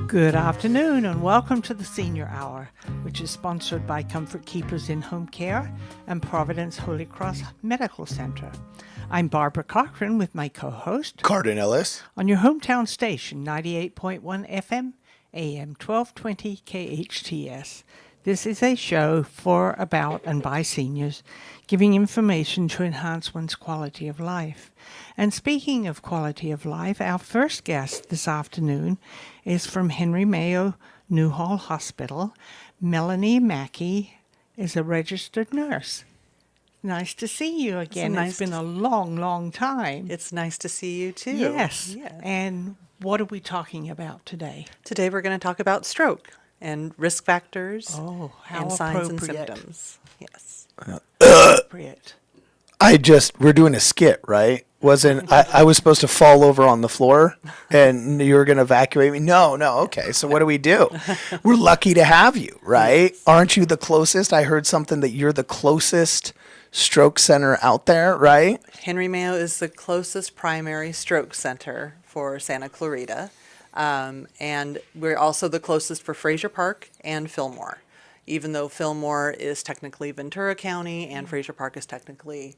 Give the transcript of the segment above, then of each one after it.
Good afternoon and welcome to the Senior Hour, which is sponsored by Comfort Keepers in Home Care and Providence Holy Cross Medical Center. I'm Barbara Cochran with my co-host, Cardon, Ellis. On your hometown station, 98.1 FM, AM 1220 KHTS. This is a show for, about, and by seniors, giving information to enhance one's quality of life. And speaking of quality of life, our first guest this afternoon is from Henry Mayo Newhall Hospital. Melanie Mackey is a registered nurse. Nice to see you again. It's been a long, long time. It's nice to see you too. Yes. And what are we talking about today? Today we're going to talk about stroke and risk factors and signs and symptoms. Yes. Appropriate. We're doing a skit, right? I was supposed to fall over on the floor and you were going to evacuate me? No, okay. So what do we do? We're lucky to have you, right? Yes. Aren't you the closest? I heard something that you're the closest stroke center out there, right? Henry Mayo is the closest primary stroke center for Santa Clarita. And we're also the closest for Fraser Park and Fillmore, even though Fillmore is technically Ventura County and Fraser Park is technically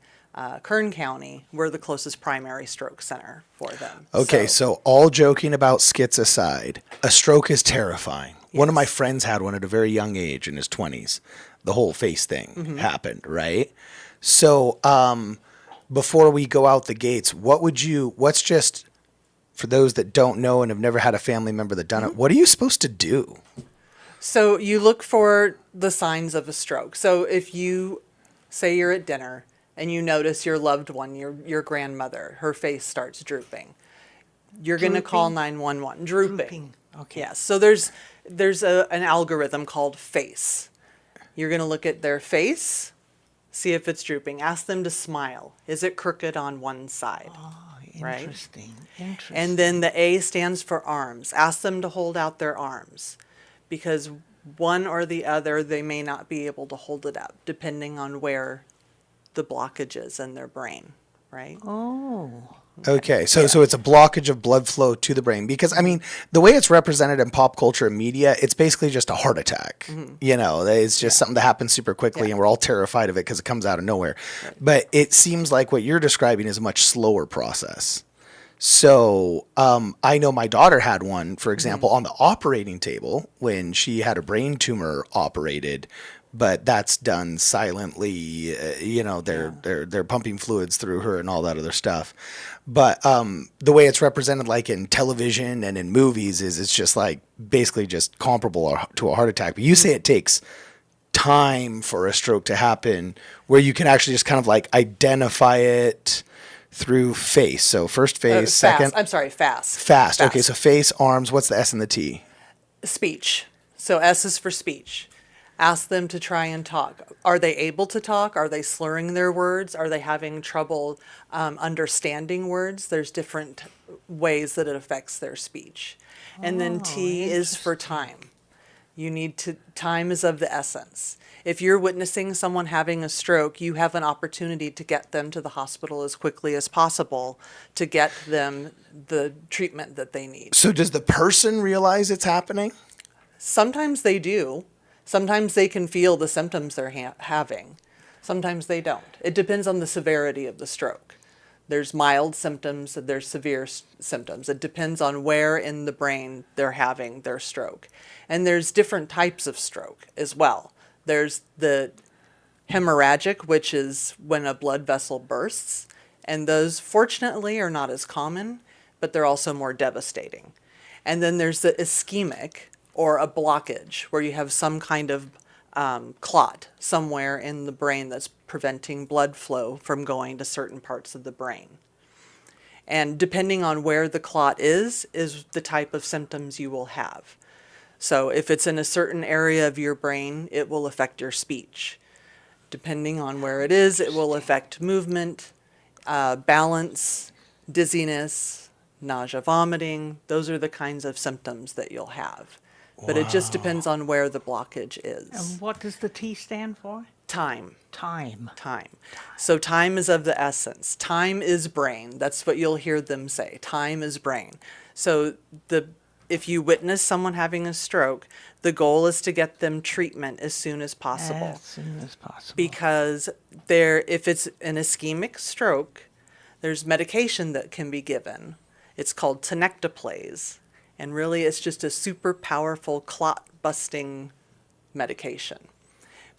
Kern County. We're the closest primary stroke center for them. Okay, so all joking about skits aside, a stroke is terrifying. Yes. One of my friends had one at a very young age in his 20s. The whole face thing happened, right? So before we go out the gates, what's just, for those that don't know and have never had a family member that done it, what are you supposed to do? So you look for the signs of a stroke. So if you say you're at dinner and you notice your loved one, your grandmother, her face starts drooping, you're going to call 911. Drooping. Okay. Yes. So there's an algorithm called FACE. You're going to look at their face, see if it's drooping. Ask them to smile. Is it crooked on one side? Oh, interesting. Right? And then the A stands for arms. Ask them to hold out their arms, because one or the other, they may not be able to hold it up, depending on where the blockage is in their brain, right? Oh. Okay, so it's a blockage of blood flow to the brain. Because, I mean, the way it's represented in pop culture and media, it's basically just a heart attack. Mm-hmm. You know, it's just something that happens super quickly, and we're all terrified of it because it comes out of nowhere. Right. But it seems like what you're describing is a much slower process. So I know my daughter had one, for example, on the operating table when she had a brain tumor operated, but that's done silently. They're pumping fluids through her and all that other stuff. But the way it's represented, like in television and in movies, is it's just like basically just comparable to a heart attack. But you say it takes time for a stroke to happen, where you can actually just kind of like identify it through face. So first face, second. Fast. Fast. Okay, so face, arms. What's the S and the T? Speech. So S is for speech. Ask them to try and talk. Are they able to talk? Are they slurring their words? Are they having trouble understanding words? There's different ways that it affects their speech. And then T is for time. Time is of the essence. If you're witnessing someone having a stroke, you have an opportunity to get them to the hospital as quickly as possible to get them the treatment that they need. So does the person realize it's happening? Sometimes they do. Sometimes they can feel the symptoms they're having. Sometimes they don't. It depends on the severity of the stroke. There's mild symptoms, there's severe symptoms. It depends on where in the brain they're having their stroke. And there's different types of stroke as well. There's the hemorrhagic, which is when a blood vessel bursts. And those, fortunately, are not as common, but they're also more devastating. And then there's the ischemic, or a blockage, where you have some kind of clot somewhere in the brain that's preventing blood flow from going to certain parts of the brain. And depending on where the clot is the type of symptoms you will have. So if it's in a certain area of your brain, it will affect your speech. Depending on where it is, it will affect movement, balance, dizziness, nausea, vomiting. Those are the kinds of symptoms that you'll have. But it just depends on where the blockage is. And what does the T stand for? Time. Time. So time is of the essence. Time is brain. That's what you'll hear them say. Time is brain. So if you witness someone having a stroke, the goal is to get them treatment as soon as possible. As soon as possible. Because if it's an ischemic stroke, there's medication that can be given. It's called tenecteplase. And really, it's just a super powerful clot-busting medication.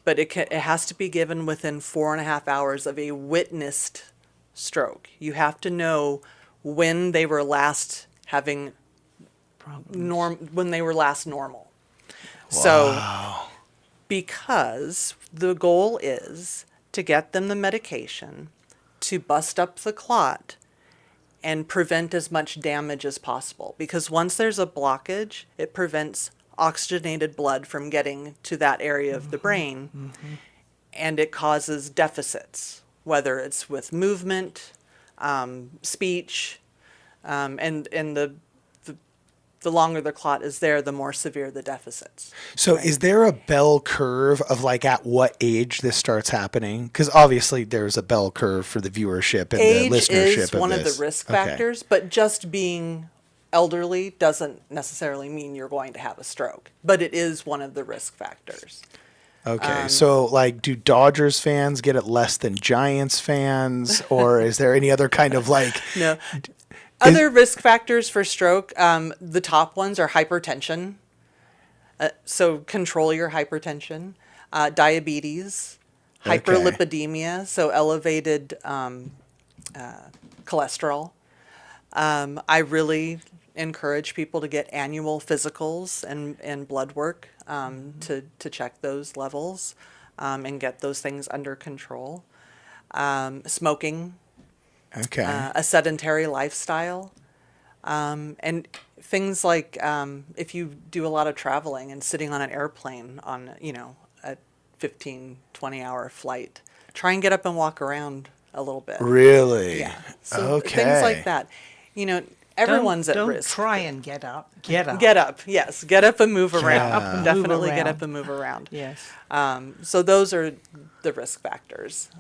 But it has to be given within 4.5 hours of a witnessed stroke. You have to know when they were last having when they were last normal. Wow. So, because the goal is to get them the medication to bust up the clot and prevent as much damage as possible. Because once there's a blockage, it prevents oxygenated blood from getting to that area of the brain, and it causes deficits, whether it's with movement, speech, and the longer the clot is there, the more severe the deficits. So is there a bell curve of like at what age this starts happening? Because obviously there's a bell curve for the viewership and Age the listenership is one of the risk factors, but just being elderly doesn't necessarily mean you're going to have a stroke. But it is one of the risk factors. Okay, so like, do Dodgers fans get it less than Giants fans, or is there any other kind of like? No. Other risk factors for stroke, the top ones are hypertension. So control your hypertension, diabetes, hyperlipidemia, so elevated cholesterol. I really encourage people to get annual physicals and blood work to check those levels and get those things under control. Smoking. Okay. A sedentary lifestyle, and things like if you do a lot of traveling and sitting on an airplane on, a 15, 20-hour flight, try and get up and walk around a little bit. Really? Yeah. So Okay. things like that. Everyone's at don't risk. try and get up. Get up. Get up, yes. Get up and move around. up and move Definitely get around. up and move around. Yes. So those are the risk factors.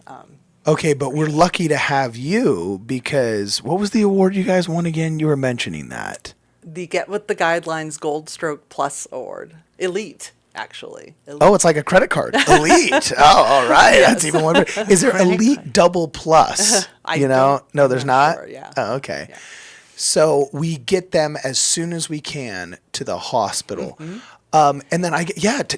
Okay, but we're lucky to have you because what was the award you guys won again? You were mentioning that. The Get With the Guidelines Gold Stroke Plus Award. Elite, actually. Elite. Oh, it's like a credit card. Elite. Oh, all right. Yes. That's even one. Is there Elite Double Plus? No, there's I'm not. sure, yeah. Oh, okay. Yeah. So we get them as soon as we can to the hospital. Mm-hmm. And then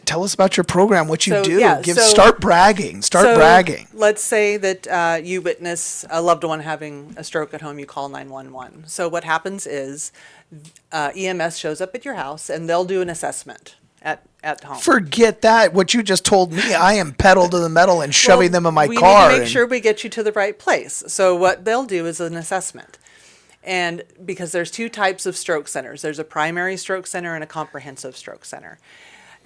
tell us about your program, what you So, do. yeah, Start bragging. So bragging. let's say that you witness a loved one having a stroke at home, you call 911. So what happens is EMS shows up at your house and they'll do an assessment at home. Forget that. What you just told me, I am pedal to the metal and shoving them in my car. We need to make sure we get you to the right place. So what they'll do is an assessment. And because there's two types of stroke centers, there's a primary stroke center and a comprehensive stroke center.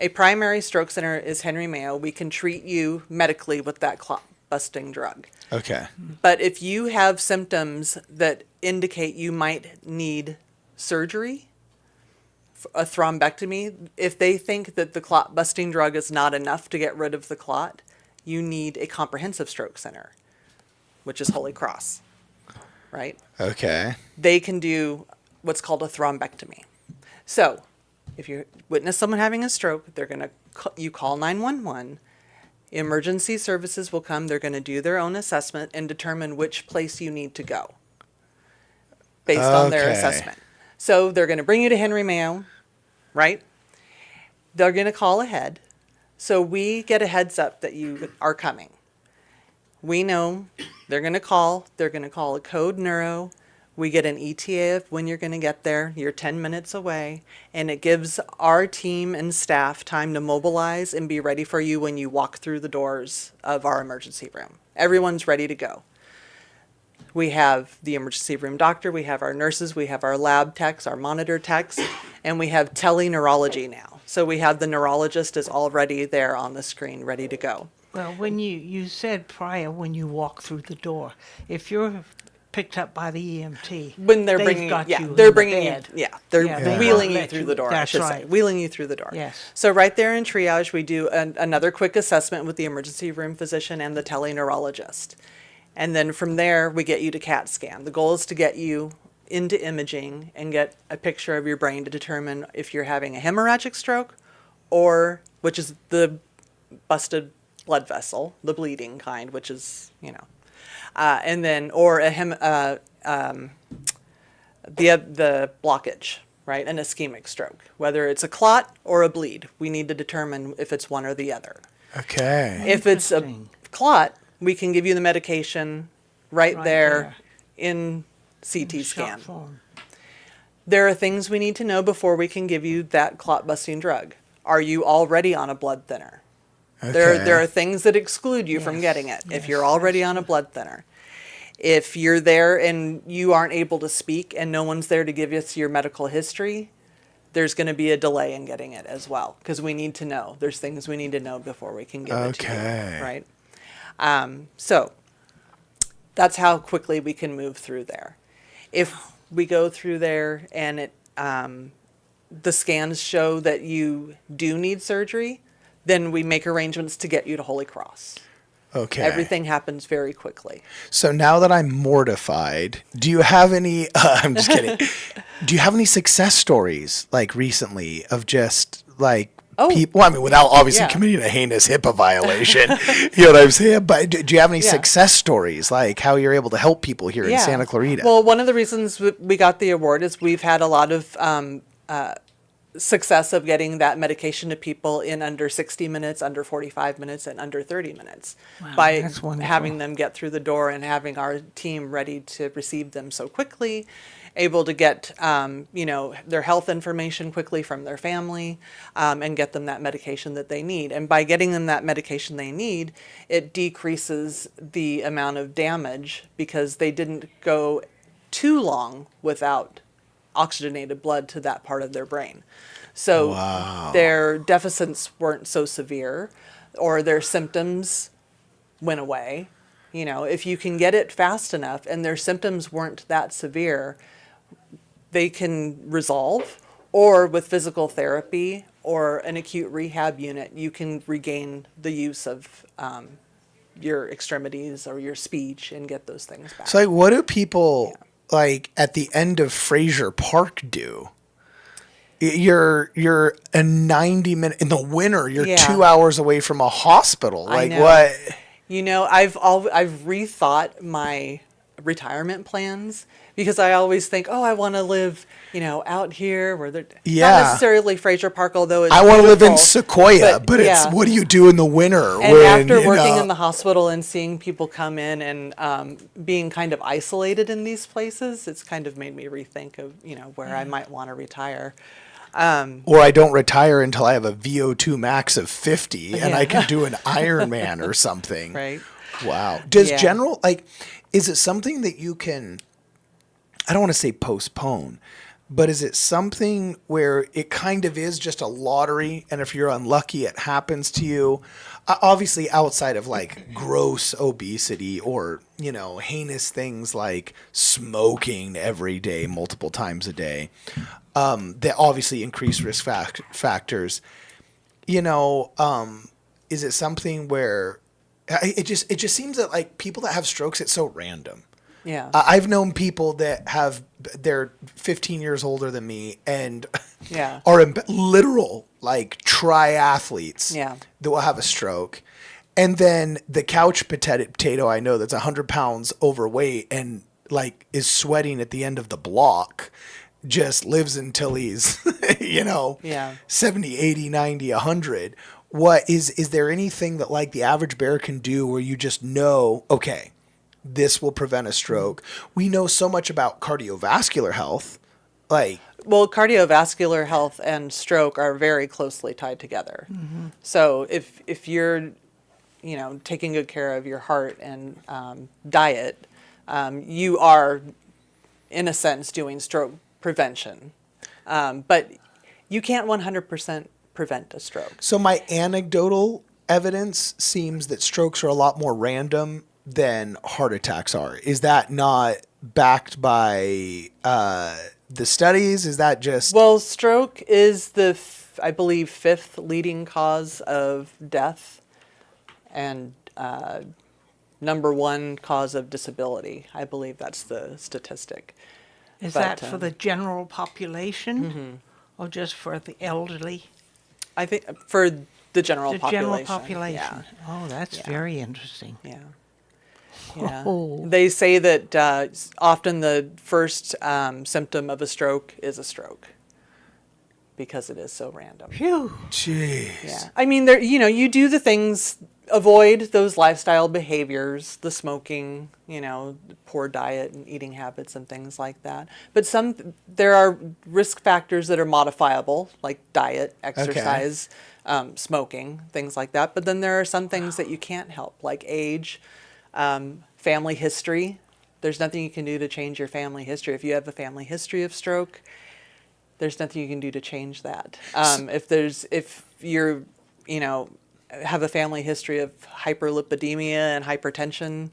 A primary stroke center is Henry Mayo. We can treat you medically with that clot busting drug. Okay. But if you have symptoms that indicate you might need surgery, a thrombectomy, if they think that the clot busting drug is not enough to get rid of the clot, you need a comprehensive stroke center, which is Holy Cross, right? Okay. They can do what's called a thrombectomy. So if you witness someone having a stroke, you call 911. Emergency services will come. They're going to do their own assessment and determine which place you need to go based on their assessment. So they're going to bring you to Henry Mayo, right? They're going to call ahead. So we get a heads up that you are coming. We know they're going to call. They're going to call a code neuro. We get an ETA of when you're going to get there. You're 10 minutes away. And it gives our team and staff time to mobilize and be ready for you when you walk through the doors of our emergency room. Everyone's ready to go. We have the emergency room doctor. We have our nurses. We have our lab techs, our monitor techs. And we have teleneurology now. So we have the neurologist is already there on the screen, ready to go. Well, when you said prior when you walk through the door, if you're picked up by the EMT, When they're they've bringing, got yeah, you they're in the bringing bed. you, yeah, they're they wheeling won't you let through the door. That's I should right. say, wheeling you through the door. Yes. So right there in triage, we do another quick assessment with the emergency room physician and the teleneurologist, and then from there we get you to CAT scan. The goal is to get you into imaging and get a picture of your brain to determine if you're having a hemorrhagic stroke, or which is the busted blood vessel, the bleeding kind, which is, and then, or the blockage, right? An ischemic stroke, whether it's a clot or a bleed. We need to determine if it's one or the other. Okay. If it's a clot, we can give you the medication right there in CT scan. There are things we need to know before we can give you that clot-busting drug. Are you already on a blood thinner? Okay. There are things that exclude you from getting it if you're already on a blood thinner. If you're there and you aren't able to speak and no one's there to give us your medical history, there's going to be a delay in getting it as well, because we need to know. There's things we need to know before we can give it to you, right? So that's how quickly we can move through there. If we go through there and the scans show that you do need surgery, then we make arrangements to get you to Holy Cross. Okay. Everything happens very quickly. So now that I'm mortified, do you have any, I'm just kidding. Do you have any success stories, like recently, of just like people, well, I mean, without obviously committing a heinous HIPAA violation, you know what I'm saying? But do you have any success stories, like how you're able to help people here in Santa Clarita? Well, one of the reasons we got the award is we've had a lot of success of getting that medication to people in under 60 minutes, under 45 minutes, and under 30 minutes by having them get through the door and having our team ready to receive them so quickly, able to get their health information quickly from their family, and get them that medication that they need. And by getting them that medication they need, it decreases the amount of damage because they didn't go too long without oxygenated blood to that part of their brain. So their deficits weren't so severe, or their symptoms went away. If you can get it fast enough and their symptoms weren't that severe, they can resolve, or with physical therapy or an acute rehab unit, you can regain the use of your extremities or your speech and get those things back. So like, what do people like at the end of Fraser Park do? You're a 90-minute in the winter. You're 2 hours away from a hospital. Like what? I've rethought my retirement plans because I always think, I want to live, out here where they're not necessarily Fraser Park, although it's I want to live in beautiful, Sequoia, but it's what do you do in the winter? And after working in the hospital and seeing people come in and being kind of isolated in these places, it's kind of made me rethink of, where I might want to retire. Or I don't retire until I have a VO2 max of 50 and I can do an Ironman or something. Right. Wow. Does general, is it something that you can, I don't want to say postpone, but is it something where it kind of is just a lottery, and if you're unlucky, it happens to you? Obviously, outside of like gross obesity or, heinous things like smoking every day, multiple times a day, that obviously increase risk factors. Is it something where it just seems that like people that have strokes, it's so random. Yeah. I've known people that they're 15 years older than me and are literal like triathletes that will have a stroke. And then the couch potato I know that's 100 pounds overweight and like is sweating at the end of the block just lives until he's, 70, 80, 90, 100. What is there anything that like the average bear can do where you just know, okay, this will prevent a stroke? We know so much about cardiovascular health. Well, cardiovascular health and stroke are very closely tied together. Mm-hmm. So if you're, taking good care of your heart and diet, you are, in a sense, doing stroke prevention. But you can't 100% prevent a stroke. So my anecdotal evidence seems that strokes are a lot more random than heart attacks are. Is that not backed by the studies? Is that just... Well, stroke is I believe, fifth leading cause of death and number one cause of disability. I believe that's the statistic. Is But, that for the general population or just for the elderly? I think for the general The population. general population. Yeah. Oh, that's Yeah. very interesting. Yeah. Yeah. Oh. They say that often the first symptom of a stroke is a stroke because it is so random. Phew. Jeez. Yeah. I mean, there, you do the things, avoid those lifestyle behaviors, the smoking, poor diet and eating habits and things like that. But there are risk factors that are modifiable, like diet, exercise, smoking, things like that. But then there are some things that you can't help, like age, family history. There's nothing you can do to change your family history. If you have a family history of stroke, there's nothing you can do to change that. If you're, have a family history of hyperlipidemia and hypertension,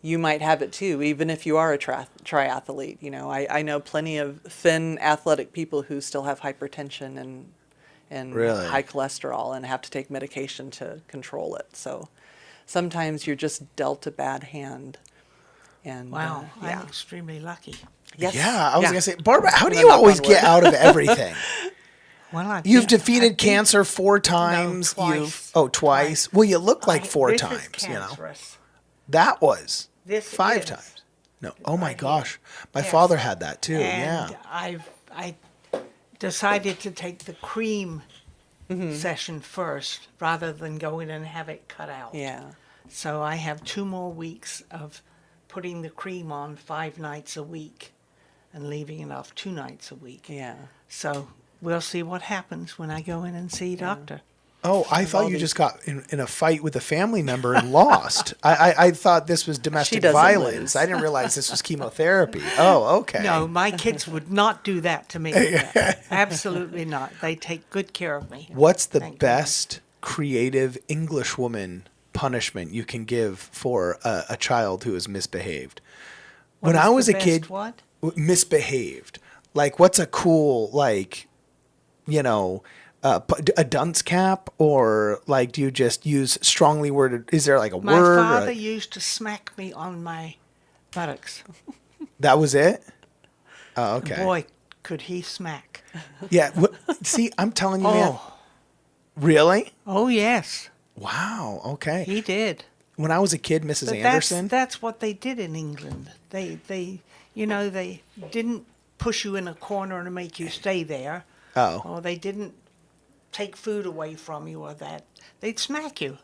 you might have it too, even if you are a triathlete. I know plenty of thin athletic people who still have hypertension and Really? high cholesterol and have to take medication to control it. So sometimes you're just dealt a bad hand. And Wow, yeah. I'm extremely lucky. Yes. Yeah, I was Yeah. going to say, Barbara, how do No, you knock always on get wood. out of everything? Well, You've defeated cancer 4 times. twice. Twice. Twice. Well, you look like 4 this is times, cancerous. That was This 5 is. times. No. Oh my Right gosh. My Yes. father had that too. And Yeah. I decided to take the cream session first rather than go in and have it cut out. Yeah. So I have 2 more weeks of putting the cream on 5 nights a week and leaving it off 2 nights a week. Yeah. So we'll see what happens when I go in and see a doctor. Oh, I thought all you these- just got in a fight with a family member and lost. I thought this was domestic doesn't violence. lose. I didn't realize this was chemotherapy. Oh, okay. No, my kids would not do that to me. Absolutely not. They take good care of me. What's the Thank best creative Englishwoman punishment you can give for a child who has misbehaved? What When is I was the a best kid, what? misbehaved. Like, what's a cool, a dunce cap, or like, do you just use strongly worded? Is there like a My word? father used to smack me on my buttocks. That was it. Oh, okay. Boy, could he smack. Yeah. See, I'm telling you, man. Oh, Really? oh yes, Wow. Okay. he did. When I was a kid, Mrs. But Anderson. that's what they did in England. They they didn't push you in a corner and make you stay there. Oh. Or they didn't take food away from you or that. They'd smack you.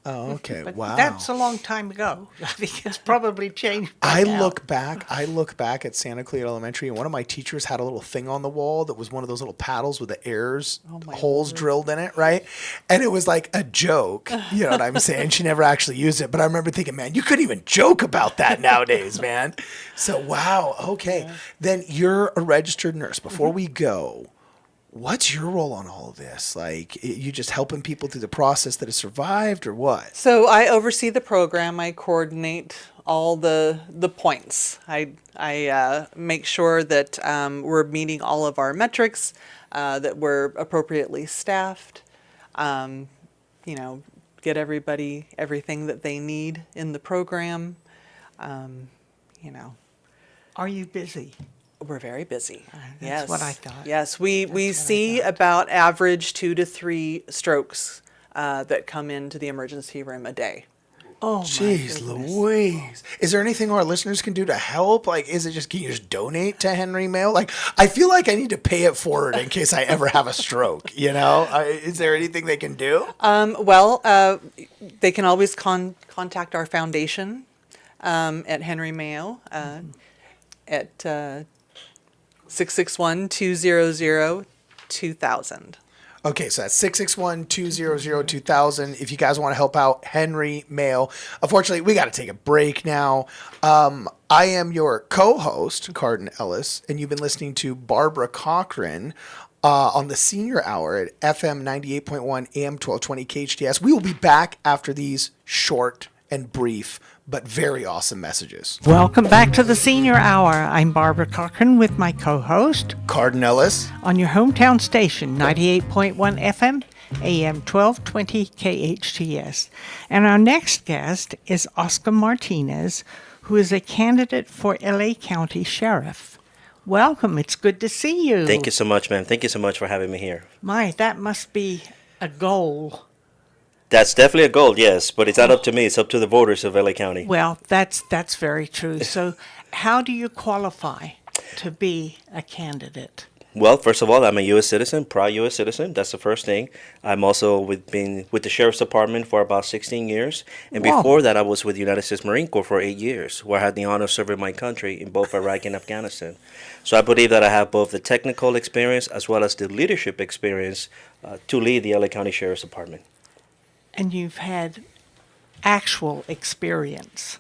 Oh, okay. But Wow. that's a long time ago. I think it's probably changed by I now. look back at Santa Clara Elementary, and one of my teachers had a little thing on the wall that was one of those little paddles with the my holes Lord. drilled in it, right? And it was like a joke, you know what I'm saying? She never actually used it, but I remember thinking, man, you couldn't even joke about that nowadays, man. So, wow, okay. Yeah. Then you're a registered nurse. Before we go, what's your role on all of this? Like, you just helping people through the process that has survived, or what? So I oversee the program. I coordinate all the points. I make sure that we're meeting all of our metrics, that we're appropriately staffed. Get everybody everything that they need in the program. Are you busy? We're very busy. That's Yes. what I thought. Yes, we see about average 2 to 3 strokes that come into the emergency room a day. Oh, Jeez my goodness. Louise. Is there anything our listeners can do to help? Like, is it just, can you just donate to Henry Mayo? Like, I feel like I need to pay it forward in case I ever have a stroke, you know? Is there anything they can do? They can always contact our foundation at Henry Mayo at 661-200-2000. Okay, so that's 661-200-2000. If you guys want to help out Henry Mayo. Unfortunately, we got to take a break now. I am your co-host, Cardon Ellis, and you've been listening to Barbara Cochran on the Senior Hour at FM 98.1 AM 1220 KHTS. We will be back after these short and brief but very awesome messages. Welcome back to the Senior Hour. I'm Barbara Cochran with my co-host, Cardon Ellis. on your hometown station, 98.1 FM, AM 1220 KHTS. And our next guest is Oscar Martinez, who is a candidate for LA County Sheriff. Welcome. It's good to see you. Thank you so much, ma'am. Thank you so much for having me here. My, that must be a goal. That's definitely a goal, yes, but it's not up to me. It's up to the voters of LA County. Well, that's very true. So, how do you qualify to be a candidate? Well, first of all, I'm a U.S. citizen, proud U.S. citizen. That's the first thing. I'm also been with the Sheriff's Department for about 16 years. And Wow. before that, I was with the United States Marine Corps for 8 years, where I had the honor of serving my country in both Iraq and Afghanistan. So I believe that I have both the technical experience as well as the leadership experience to lead the LA County Sheriff's Department. And you've had actual experience,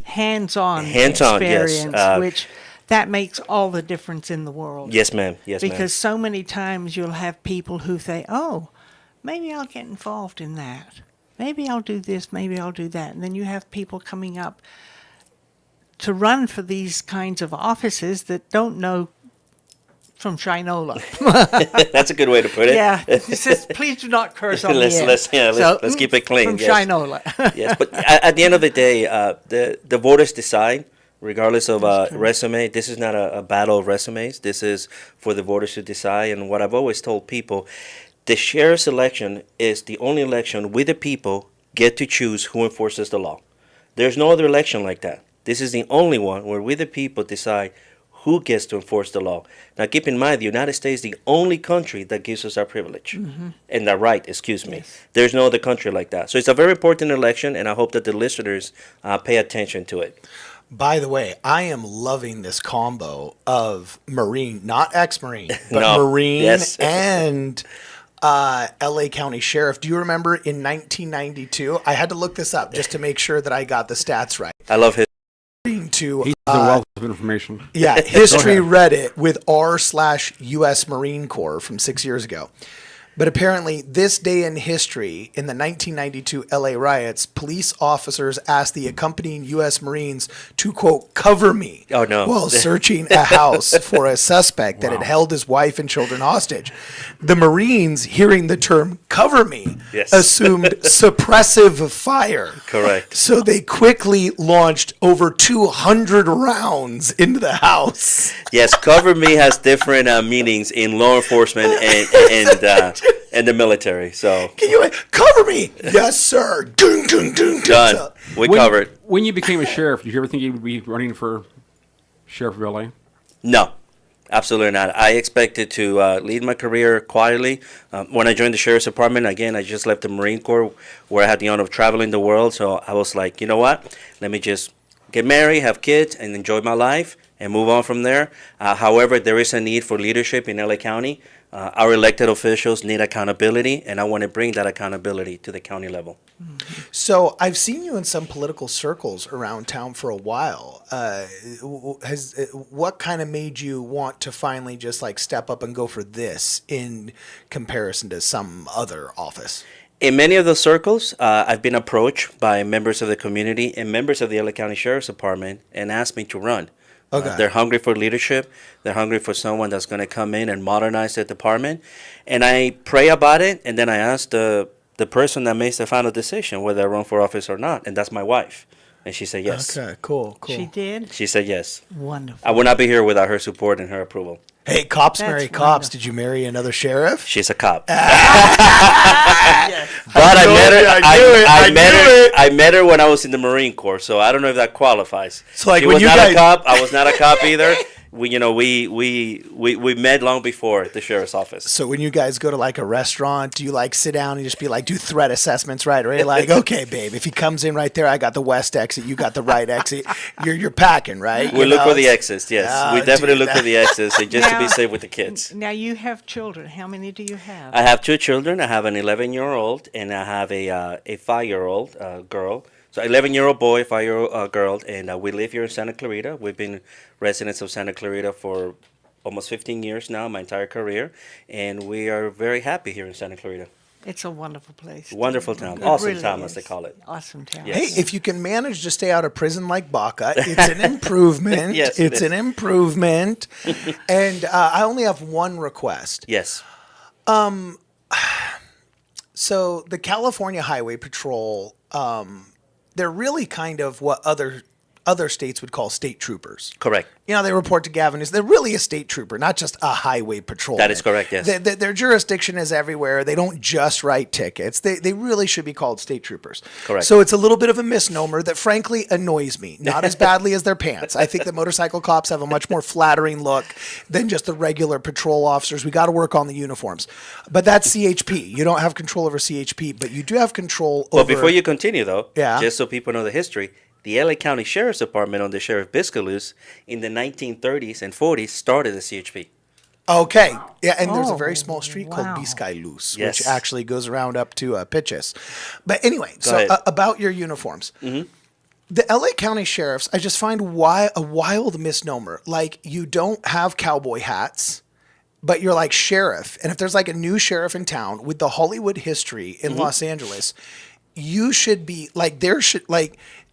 hands-on Hands-on, yes. experience, which that makes all the difference in the world. Yes, ma'am. Yes, ma'am. Because so many times you'll have people who say, oh, maybe I'll get involved in that. Maybe I'll do this, maybe I'll do that. And then you have people coming up to run for these kinds of offices that don't know from Shinola. That's a good way to put it. Yeah, it says, please do not curse on the air. Let's keep it clean. From Yes. Shinola. Yes, but at the end of the day, the voters decide, regardless of resume. This is not a battle of resumes. This is for the voters to decide. And what I've always told people, the sheriff's election is the only election we the people get to choose who enforces the law. There's no other election like that. This is the only one where we the people decide who gets to enforce the law. Now, keep in mind, the United States is the only country that gives us that privilege. And that right, excuse me. Yes. There's no other country like that. So it's a very important election, and I hope that the listeners pay attention to it. By the way, I am loving this combo of Marine, not ex-Marine, but No, Marine yes. and LA County Sheriff. Do you remember in 1992? I had to look this up just to make sure that I got the stats right. I love his. To He's a wealth of information. yeah, History Reddit with r/US Marine Corps from 6 years ago. But apparently, this day in history, in the 1992 LA riots, police officers asked the accompanying U.S. Marines to, quote, cover me Oh, no. while searching a house for a suspect that had held his wife and children hostage. The Marines, hearing the term cover me, Yes. assumed suppressive fire. Correct. So they quickly launched over 200 rounds into the house. Yes, cover me has different meanings in law enforcement and the military. So Can you cover me? Yes, sir. Dun, dun, dun, dun. done. We covered. When you became a sheriff, did you ever think you would be running for sheriff of LA? No, absolutely not. I expected to lead my career quietly. When I joined the Sheriff's Department, again, I just left the Marine Corps where I had the honor of traveling the world. So I was like, you know what? Let me just get married, have kids, and enjoy my life and move on from there. However, there is a need for leadership in LA County. Our elected officials need accountability, and I want to bring that accountability to the county level. So I've seen you in some political circles around town for a while. What kind of made you want to finally just like step up and go for this in comparison to some other office? In many of those circles, I've been approached by members of the community and members of the LA County Sheriff's Department and asked me to run. Okay. They're hungry for leadership. They're hungry for someone that's going to come in and modernize the department. And I pray about it, and then I ask the person that makes the final decision whether I run for office or not, and that's my wife. And she said yes. Okay, cool. She did? She said yes. Wonderful. I would not be here without her support and her approval. Hey, cops That's marry cops. wonderful. Did you marry another sheriff? She's a cop. Yes. But I met her. I knew it. I knew it. I met her when I was in the Marine Corps, so I don't know if that qualifies. So, like, she when was you not guys- a cop. I was not a cop either. We met long before the sheriff's office. So when you guys go to like a restaurant, do you like sit down and just be like, do threat assessments right away? Like, okay, babe, if he comes in right there, I got the west exit, you got the right exit. You're packing, right? We You look know? for the exits. Yes, Oh, we definitely dude, look for the exits, and just to be Now- safe with the kids. Now you have children. How many do you have? I have two children. I have an 11-year-old, and I have a 5-year-old girl. So 11-year-old boy, 5-year-old girl, and we live here in Santa Clarita. We've been residents of Santa Clarita for almost 15 years now, my entire career, and we are very happy here in Santa Clarita. It's a wonderful place. Wonderful town. It Awesome really town, as they is. call it. Awesome town. Yes. Hey, if you can manage to stay out of prison like Baca, it's an improvement. Yes, it it's is. an improvement. And I only have one request. Yes. So the California Highway Patrol, they're really kind of what other other states would call state troopers. Correct. You know, they report to Gavin Newsom. They're really a state trooper, not just a highway patrolman. That is correct, yes. Their jurisdiction is everywhere. They don't just write tickets. They really should be called state troopers. Correct. So it's a little bit of a misnomer that frankly annoys me. Not as badly as their pants. I think that motorcycle cops have a much more flattering look than just the regular patrol officers. We got to work on the uniforms. But that's CHP. You don't have control over CHP, but you do have control over... Well, before you continue, though, Yeah. just so people know the history, the LA County Sheriff's Department under Sheriff Biscalus in the 1930s and 40s started the CHP. Okay. Yeah, and there's a Oh, very small street called wow. Biscay-Luz, Yes. which actually goes around up to Pitches. But anyway, Go so ahead. about your uniforms. The LA County Sheriffs, I just find a wild misnomer. Like, you don't have cowboy hats, but you're like sheriff. And if there's like a new sheriff in town with the Hollywood history in Los Angeles, you should be like,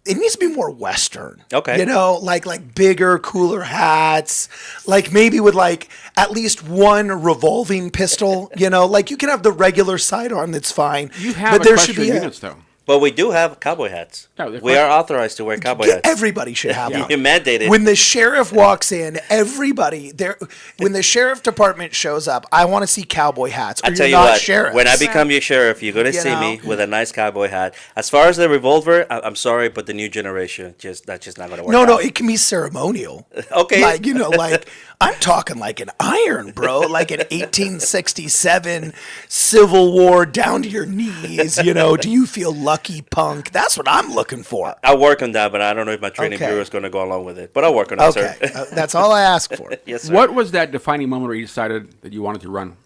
it needs to be more Western. Okay. You know, like bigger, cooler hats, like maybe with like at least one revolving pistol, you know, like you can have the regular sidearm, that's fine. You have but there should equestrian be units, though. But we do have cowboy hats. No, they're We quite- are authorized to wear cowboy hats. Everybody should have one. You're mandated. When the sheriff walks in, everybody there. When the sheriff department shows up, I want to see cowboy hats. Or I tell you're you not what, sheriffs. when I become your sheriff, you're going to You see me know? with a nice cowboy hat. As far as the revolver, I'm sorry, but the new generation, that's just not going to work no, out. it can be ceremonial. Okay. Like, you know, like I'm talking like an iron, bro, like an 1867 Civil War down to your knees. You know, do you feel lucky, punk? That's what I'm looking for. I'll work on that, but I don't know if my training Okay. bureau is going to go along with it. But I'll work on it, Okay, sir. that's all I ask for. Yes, sir. What was that defining moment where you decided that you wanted to run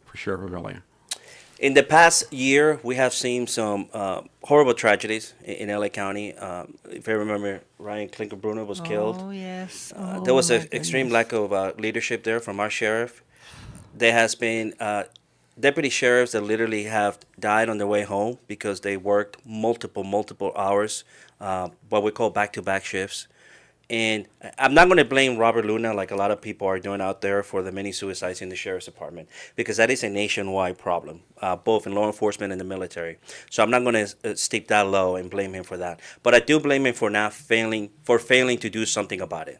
for sheriff of LA? In the past year, we have seen some horrible tragedies in LA County. If I remember, Ryan Klinker Bruno was killed. Oh, yes. There was Oh, an my extreme goodness. lack of leadership there from our sheriff. There has been deputy sheriffs that literally have died on their way home because they worked multiple hours, what we call back-to-back shifts. And I'm not going to blame Robert Luna like a lot of people are doing out there for the many suicides in the sheriff's department, because that is a nationwide problem, both in law enforcement and the military. So I'm not going to stick that low and blame him for that. But I do blame him for failing to do something about it.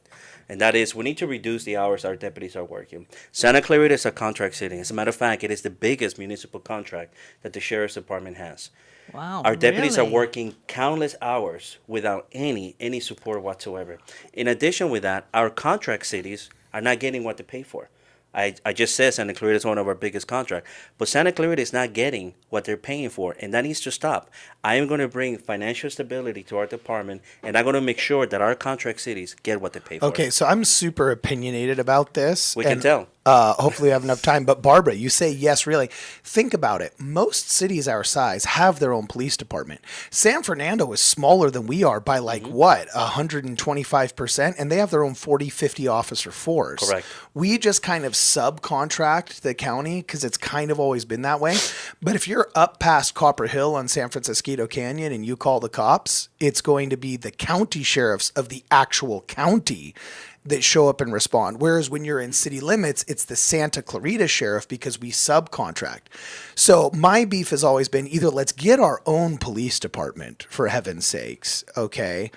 And that is, we need to reduce the hours our deputies are working. Santa Clarita is a contract city. As a matter of fact, it is the biggest municipal contract that the sheriff's department has. Wow. Our deputies are really? working countless hours without any support whatsoever. In addition with that, our contract cities are not getting what they pay for. I just said Santa Clarita is one of our biggest contracts, but Santa Clarita is not getting what they're paying for, and that needs to stop. I am going to bring financial stability to our department, and I'm going to make sure that our contract cities get what they pay for. Okay, so I'm super opinionated about this. We can tell. Hopefully, I have enough time. But Barbara, you say yes, really. Think about it. Most cities our size have their own police department. San Fernando is smaller than we are by like what, 125%, and they have their own 40, 50 officer force. Correct. We just kind of subcontract the county because it's kind of always been that way. But if you're up past Copper Hill on San Francisco Canyon and you call the cops, it's going to be the county sheriffs of the actual county that show up and respond. Whereas when you're in city limits, it's the Santa Clarita sheriff because we subcontract. So my beef has always been either let's get our own police department, for heaven's sakes, okay?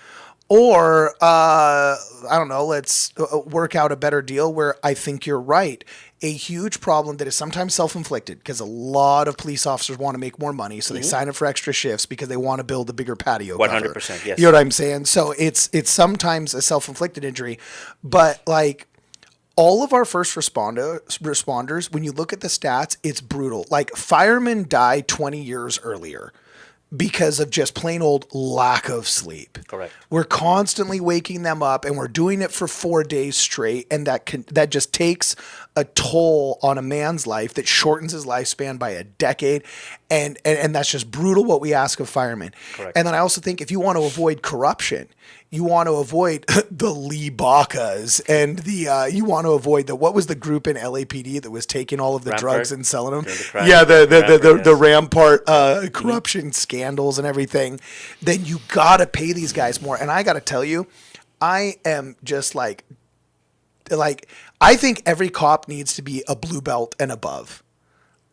Or, I don't know, let's work out a better deal where I think you're right. A huge problem that is sometimes self-inflicted because a lot of police officers want to make more money, so they sign up for extra shifts because they want to build a bigger patio cover. 100%, yes. You know what I'm saying? So it's sometimes a self-inflicted injury, but like all of our first responders, when you look at the stats, it's brutal. Like firemen die 20 years earlier because of just plain old lack of sleep. Correct. We're constantly waking them up, and we're doing it for 4 days straight, and that just takes a toll on a man's life that shortens his lifespan by a decade, and that's just brutal what we ask of firemen. Correct. And then I also think if you want to avoid corruption, you want to avoid the Lee Bacas and the you want to avoid what was the group in LAPD that was taking all of the Rampart? drugs and selling them? During the crash. Yeah, the Rampart, yes. Rampart corruption scandals and everything. Then you got to pay these guys more. And I got to tell you, I am just like I think every cop needs to be a blue belt and above.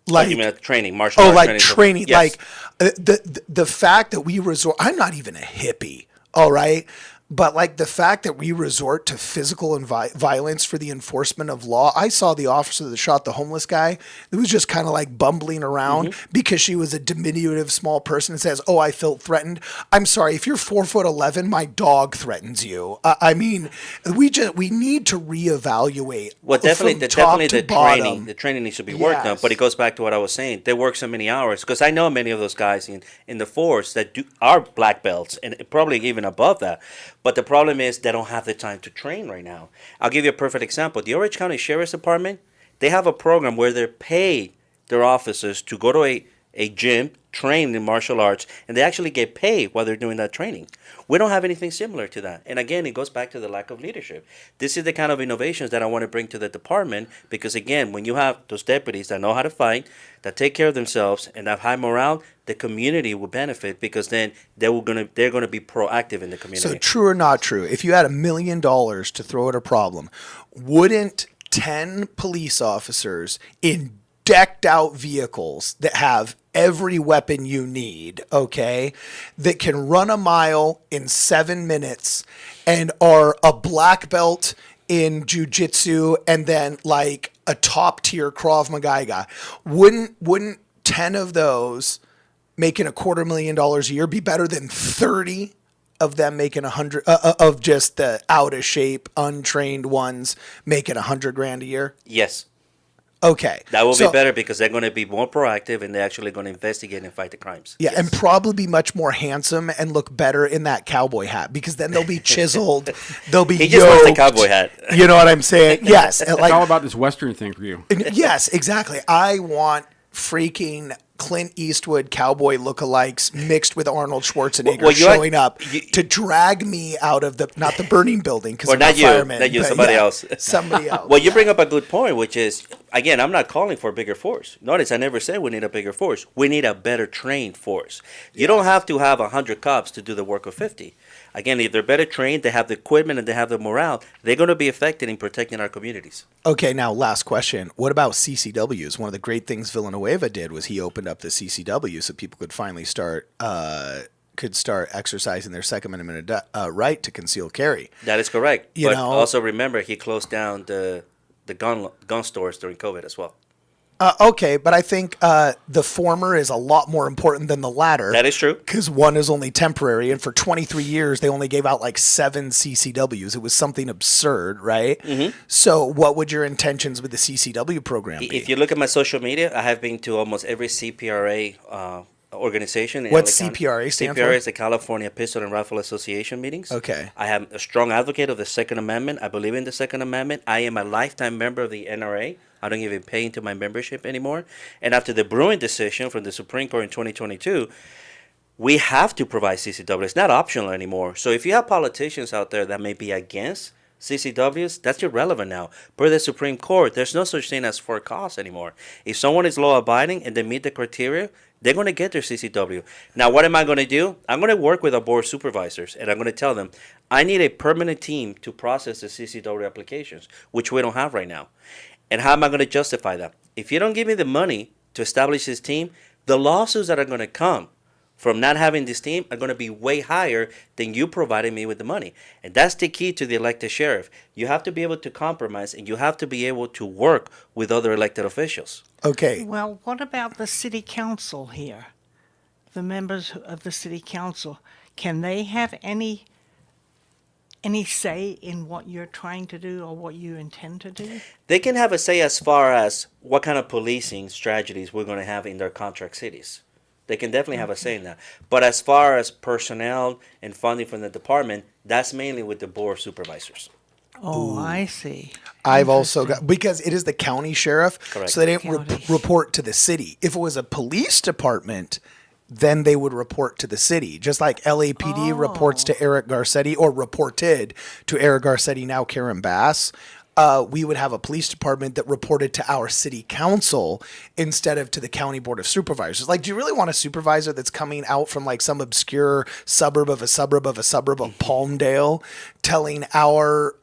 Like, you mean training, martial arts training. Yes. Like the fact that we resort. I'm not even a hippie. All right. But like the fact that we resort to physical and violence for the enforcement of law. I saw the officer that shot the homeless guy who was just kind of like bumbling around because she was a diminutive small person and says, "Oh, I felt threatened." I'm sorry, if you're 4'11", my dog threatens you. I mean, we need to reevaluate. Well, definitely, from the top definitely to the bottom. training. The training needs to be worked on. Yes. But it goes back to what I was saying. They work so many hours because I know many of those guys in the force that are black belts and probably even above that. But the problem is they don't have the time to train right now. I'll give you a perfect example. The Orange County Sheriff's Department, they have a program where they pay their officers to go to a gym, train in martial arts, and they actually get paid while they're doing that training. We don't have anything similar to that. And again, it goes back to the lack of leadership. This is the kind of innovations that I want to bring to the department because, again, when you have those deputies that know how to fight, that take care of themselves, and have high morale, the community will benefit because then they're going to be proactive in the community. So true or not true, if you had $1 million to throw at a problem, wouldn't 10 police officers in decked out vehicles that have every weapon you need, okay, that can run a mile in 7 minutes and are a black belt in jiu-jitsu and then like a top tier Krav Maga guy, wouldn't 10 of those making $250,000 a year be better than 30 of them making 100 of just the out of shape untrained ones making 100 grand a year? Yes. Okay. That will be better because they're going to be more proactive and they're actually going to investigate and fight the crimes. Yeah, Yes. and probably be much more handsome and look better in that cowboy hat because then they'll be chiseled, they'll be He just wants the yoked. cowboy hat. You know what I'm saying? Yes. It's all Like, about this Western thing for you. yes, exactly. I want freaking Clint Eastwood cowboy lookalikes mixed with Arnold Schwarzenegger Well, showing up to drag me out of not the burning building because Or I'm not not you, fireman, not you, but somebody else. Somebody else. Well, you bring up a good point, which is, again, I'm not calling for a bigger force. Notice I never said we need a bigger force. We need a better trained force. You don't have to have 100 cops to do the work of 50. Again, if they're better trained, they have the equipment and they have the morale, they're going to be effective in protecting our communities. Okay, now last question. What about CCWs? One of the great things Villanueva did was he opened up the CCW so people could finally start exercising their Second Amendment right to conceal carry. That is correct. You But know- also remember, he closed down the gun stores during COVID as well. Okay, but I think the former is a lot more important than the latter. That is true. Because one is only temporary, and for 23 years, they only gave out like 7 CCWs. It was something absurd, right? Mm-hmm. So what would your intentions with the CCW program be? If you look at my social media, I have been to almost every CPRA organization. What's LA County. CPRA stand CPRA for? is the California Pistol and Rifle Association meetings. Okay. I am a strong advocate of the Second Amendment. I believe in the Second Amendment. I am a lifetime member of the NRA. I don't even pay into my membership anymore. And after the Bruin decision from the Supreme Court in 2022, we have to provide CCW. It's not optional anymore. So if you have politicians out there that may be against CCWs, that's irrelevant now. Per the Supreme Court, there's no such thing as for cause anymore. If someone is law abiding and they meet the criteria, they're going to get their CCW. Now, what am I going to do? I'm going to work with our board of supervisors, and I'm going to tell them, I need a permanent team to process the CCW applications, which we don't have right now. And how am I going to justify that? If you don't give me the money to establish this team, the lawsuits that are going to come from not having this team are going to be way higher than you providing me with the money. And that's the key to the elected sheriff. You have to be able to compromise, and you have to be able to work with other elected officials. Okay. Well, what about the city council here? The members of the city council, can they have any say in what you're trying to do or what you intend to do? They can have a say as far as what kind of policing strategies we're going to have in their contract cities. They can definitely have a say in that. But as far as personnel and funding from the department, that's mainly with the board of supervisors. Oh, I see. I've also got, because it is the county sheriff, Correct. so they didn't County. report to the city. If it was a police department, then they would report to the city. Just like LAPD reports to Eric Garcetti, or reported to Eric Garcetti, now Karen Bass. we would have a police department that reported to our city council instead of to the county board of supervisors. Like, do you really want a supervisor that's coming out from like some obscure suburb of a suburb of a suburb of Palmdale telling our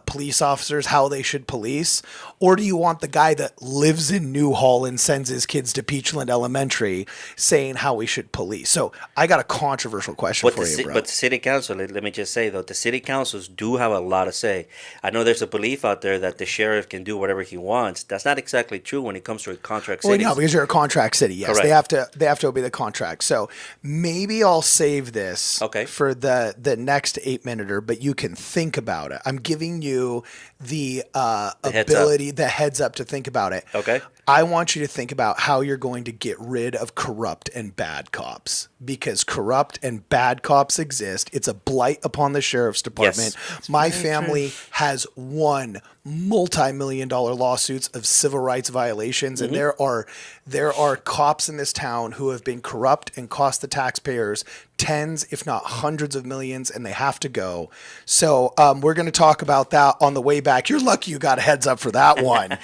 police officers how they should police? Or do you want the guy that lives in Newhall and sends his kids to Peachland Elementary saying how we should police? So I got a controversial question for you, bro. But the city council, let me just say though, the city councils do have a lot to say. I know there's a belief out there that the sheriff can do whatever he wants. That's not exactly true when it comes to a contract city. Well, no, because you're a contract city. Yes, Correct. they have to obey the contract. So maybe I'll save this for the next 8-minuter, but you can think about it. I'm giving you the ability, the heads up to think about it. Okay. I want you to think about how you're going to get rid of corrupt and bad cops, because corrupt and bad cops exist. It's a blight upon the sheriff's department. Yes. My family has won multi-million-dollar lawsuits of civil rights violations, and there are cops in this town who have been corrupt and cost the taxpayers tens, if not hundreds of millions, and they have to go. So we're going to talk about that on the way back. You're lucky you got a heads up for that one.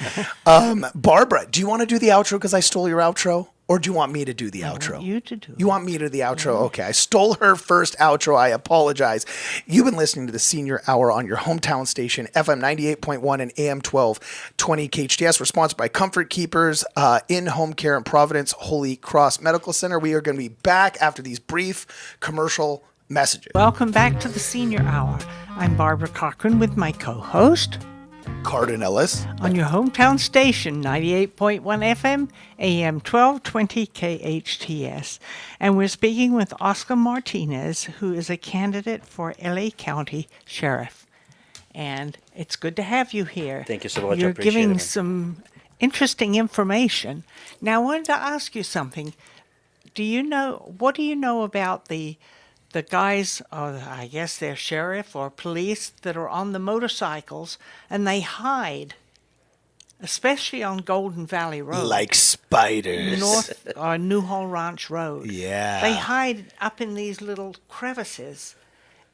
Barbara, do you want to do the outro because I stole your outro? Or do you want me to do the outro? Want you to do You want me to do the outro? Okay, I stole her first outro. I apologize. You've been listening to the Senior Hour on your hometown station, FM 98.1 and AM 1220 KHTS. We're sponsored by Comfort Keepers, In-Home Care in Providence, Holy Cross Medical Center. We are going to be back after these brief commercial messages. Welcome back to the Senior Hour. I'm Barbara Cochran with my co-host, Cardon Ellis. on your hometown station, 98.1 FM, AM 1220 KHTS. And we're speaking with Oscar Martinez, who is a candidate for LA County Sheriff. And it's good to have you here. Thank you so much. I You're appreciate giving it. some interesting information. Now, I wanted to ask you something. What do you know about the guys, or I guess they're sheriff or police, that are on the motorcycles and they hide, especially on Golden Valley Road, Like spiders. North or Newhall Ranch Road. Yeah. They hide up in these little crevices,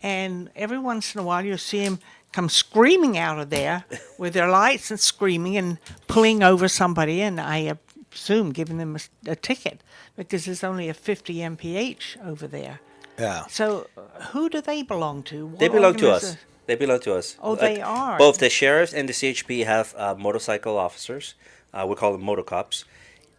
and every once in a while you'll see them come screaming out of there with their lights and screaming and pulling over somebody, and I assume giving them a ticket because there's only a 50 mph over there. Yeah. So, who do they belong to? What They belong to us. organiza- They belong to us. Oh, they are. Both the sheriffs and the CHP have motorcycle officers. We call them motor cops.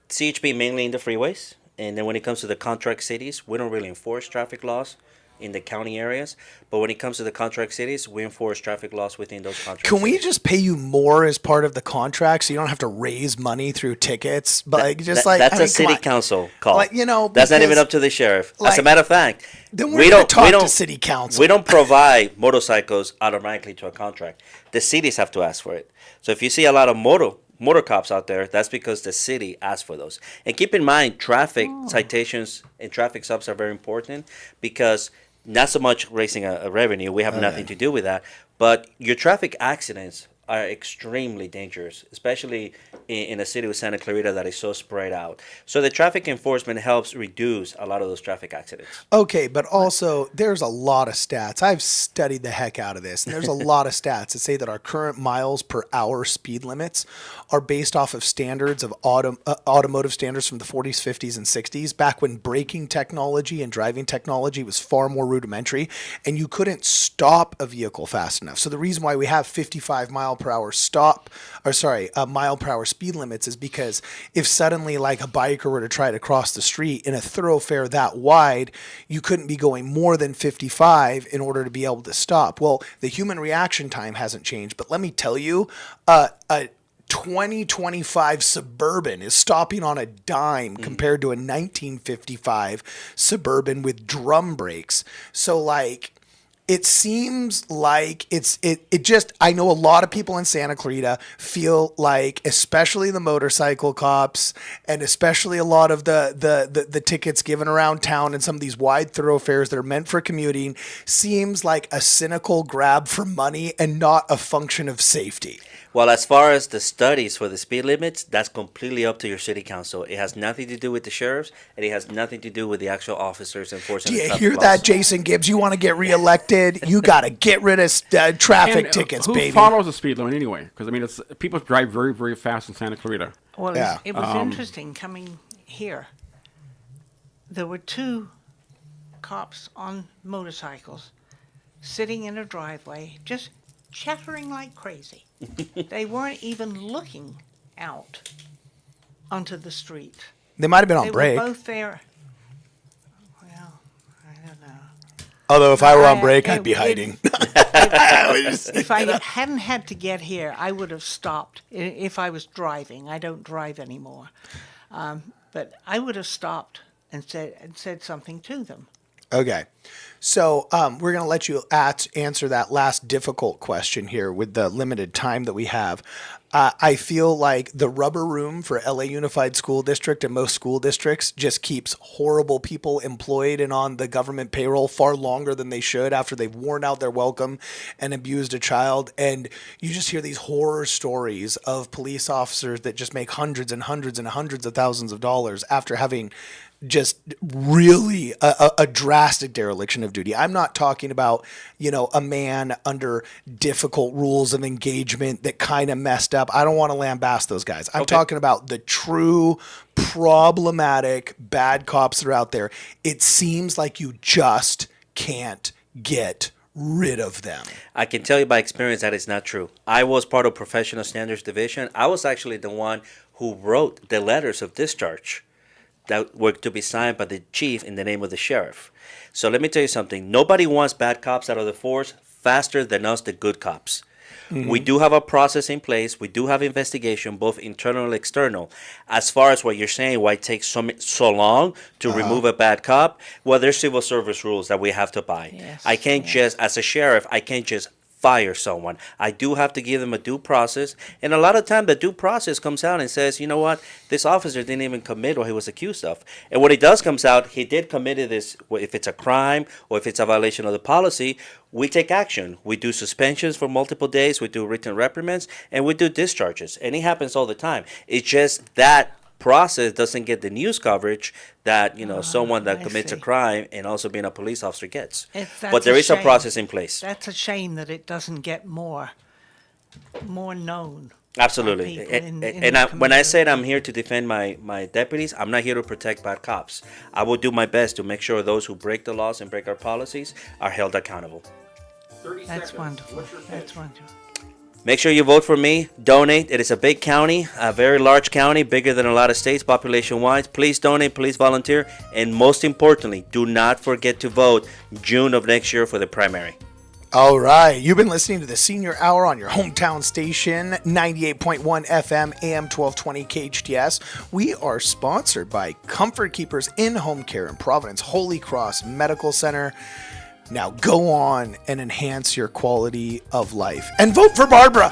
CHP mainly in the freeways. And then when it comes to the contract cities, we don't really enforce traffic laws in the county areas. But when it comes to the contract cities, we enforce traffic laws within those contract Can we cities. just pay you more as part of the contract so you don't have to raise money through tickets? But That's I a mean, city come on. council call. Like, you know, that's not even because, up to the sheriff. As like, a matter of fact, then we're gonna talk to city council. We don't provide motorcycles automatically to a contract. The cities have to ask for it. So if you see a lot of motor cops out there, that's because the city asked for those. And keep in mind, traffic citations and traffic stops are very important because not so much raising a revenue. We have nothing to do with that. But your traffic accidents are extremely dangerous, especially in a city with Santa Clarita that is so spread out. So the traffic enforcement helps reduce a lot of those traffic accidents. Okay, but also there's a lot of stats. I've studied the heck out of this, and there's a lot of stats that say that our current miles per hour speed limits are based off of standards of automotive standards from the 40s, 50s, and 60s, back when braking technology and driving technology was far more rudimentary, and you couldn't stop a vehicle fast enough. So the reason why we have 55 mile per hour mile per hour speed limits is because if suddenly like a biker were to try to cross the street in a thoroughfare that wide, you couldn't be going more than 55 in order to be able to stop. Well, the human reaction time hasn't changed, but let me tell you, a 2025 Suburban is stopping on a dime compared to a 1955 Suburban with drum brakes. So like, it seems like I know a lot of people in Santa Clarita feel like, especially the motorcycle cops and especially a lot of the tickets given around town and some of these wide thoroughfares that are meant for commuting seems like a cynical grab for money and not a function of safety. Well, as far as the studies for the speed limits, that's completely up to your city council. It has nothing to do with the sheriffs, and it has nothing to do with the actual officers enforcing Do the you traffic hear laws. that, Jason Gibbs? You want to get reelected? You got to get rid of traffic And, tickets, who baby. follows the speed limit anyway? Because I mean, it's people drive very, very fast in Santa Clarita. Well, Yeah. it was interesting coming here. There were two cops on motorcycles sitting in a driveway, just chattering like crazy. They weren't even looking out onto the street. They might have been on They break. were both there. Well, I don't know. Although if I were on break, it- I'd be it- hiding. If I hadn't had to get here, I would have stopped. If I was driving, I don't drive anymore, but I would have stopped and said something to them. Okay. So we're going to let you answer that last difficult question here with the limited time that we have. I feel like the rubber room for LA Unified School District and most school districts just keeps horrible people employed and on the government payroll far longer than they should after they've worn out their welcome and abused a child. And you just hear these horror stories of police officers that just make hundreds and hundreds and hundreds of thousands of dollars after having just really a drastic dereliction of duty. I'm not talking about, a man under difficult rules of engagement that kind of messed up. I don't want to lambaste those guys. I'm talking about the true problematic bad cops that are out there. It seems like you just can't get rid of them. I can tell you by experience that it's not true. I was part of Professional Standards Division. I was actually the one who wrote the letters of discharge that were to be signed by the chief in the name of the sheriff. So let me tell you something. Nobody wants bad cops out of the force faster than us, the good cops. Mm-hmm. We do have a process in place. We do have investigation, both internal and external. As far as what you're saying, why it takes so long to remove a bad cop, well, there's civil service rules that we have to abide. Yes, I can't just, as a sheriff, I can't just fire someone. I do have to give them a due process. And a lot of time the due process comes out and says, you know what, this officer didn't even commit what he was accused of. And when it does comes out, he did commit this, if it's a crime or if it's a violation of the policy, we take action. We do suspensions for multiple days, we do written reprimands, and we do discharges. And it happens all the time. It's just that process doesn't get the news coverage that someone that I commits a see. crime and also being a police officer gets. That's But there is a shame. process in place. That's a shame that it doesn't get more known. Absolutely. people in And the when I community. said I'm here to defend my deputies, I'm not here to protect bad cops. I will do my best to make sure those who break the laws and break our policies are held accountable. 30 That's seconds. wonderful. What's your pitch? That's wonderful. Make sure you vote for me. Donate. It is a big county, a very large county, bigger than a lot of states population-wise. Please donate. Please volunteer. And most importantly, do not forget to vote June of next year for the primary. All right. You've been listening to the Senior Hour on your hometown station, 98.1 FM, AM 1220 KHTS. We are sponsored by Comfort Keepers In-Home Care in Providence Holy Cross Medical Center. Now go on and enhance your quality of life. And vote for Barbara.